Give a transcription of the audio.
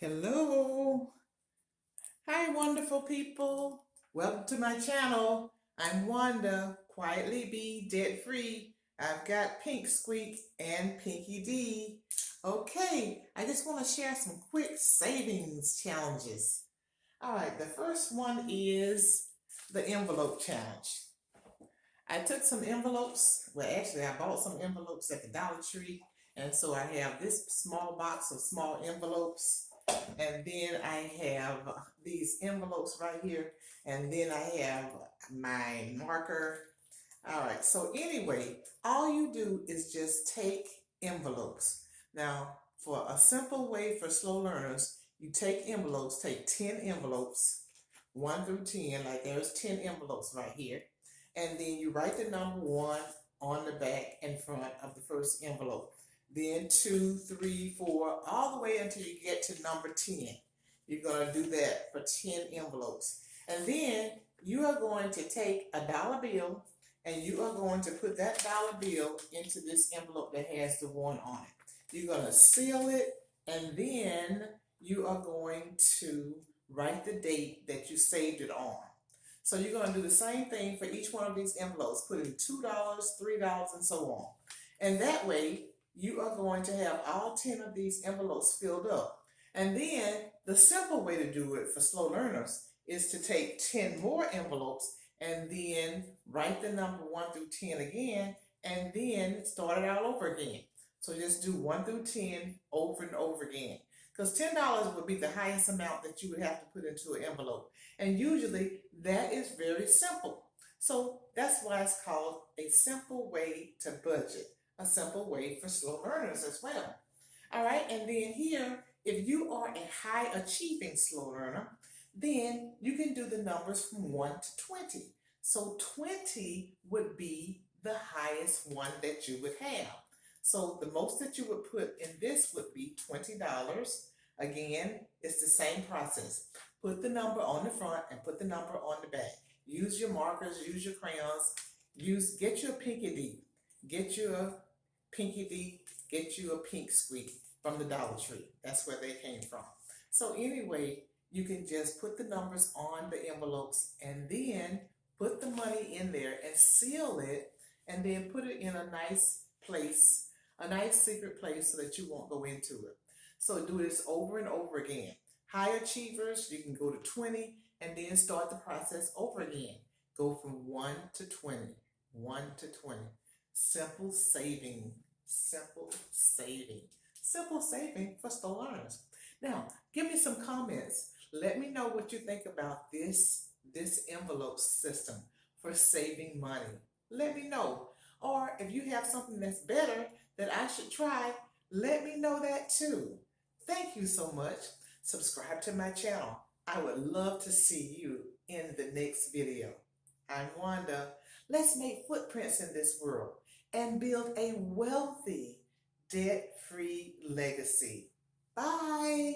Hello. Hi, wonderful people. Welcome to my channel. I'm Wanda, quietly be debt free. I've got Pink Squeak and Pinky D. Okay, I just want to share some quick savings challenges. All right, the first one is the envelope challenge. I took some envelopes. Well, actually, I bought some envelopes at the Dollar Tree. And so I have this small box of small envelopes. And then I have these envelopes right here. And then I have my marker. All right. So anyway, all you do is just take envelopes. Now, for a simple way for slow learners, you take envelopes, take 10 envelopes, 1 through 10, like there's 10 envelopes right here. And then you write the number 1 on the back and front of the first envelope. Then 2, 3, 4, all the way until you get to number 10. You're going to do that for 10 envelopes. And then you are going to take a dollar bill and you are going to put that dollar bill into this envelope that has the 1 on it. You're going to seal it, and then you are going to write the date that you saved it on. So you're going to do the same thing for each one of these envelopes. Put in $2, $3, and so on. And that way, you are going to have all 10 of these envelopes filled up. And then the simple way to do it for slow learners is to take 10 more envelopes and then write the number 1 through 10 again, and then start it all over again. So just do 1 through 10 over and over again. Because $10 would be the highest amount that you would have to put into an envelope. And usually that is very simple. So that's why it's called a simple way to budget. A simple way for slow learners as well. All right, and then here, if you are a high achieving slow learner, then you can do the numbers from 1 to 20. So 20 would be the highest one that you would have. So the most that you would put in this would be $20. Again, it's the same process. Put the number on the front and put the number on the back. Use your markers, use your crayons, get you a Pinky D. Get you a Pinky D, get you a Pink Squeak from the Dollar Tree. That's where they came from. So anyway, you can just put the numbers on the envelopes and then put the money in there and seal it, and then put it in a nice place, a nice secret place so that you won't go into it. So do this over and over again. High achievers, you can go to 20 and then start the process over again. Go from 1 to 20, 1 to 20. Simple saving, simple saving, simple saving for slow learners. Now, give me some comments. Let me know what you think about this envelope system for saving money. Let me know. Or if you have something that's better that I should try, let me know that too. Thank you so much. Subscribe to my channel. I would love to see you in the next video. I'm Wanda. Let's make footprints in this world and build a wealthy, debt-free legacy. Bye.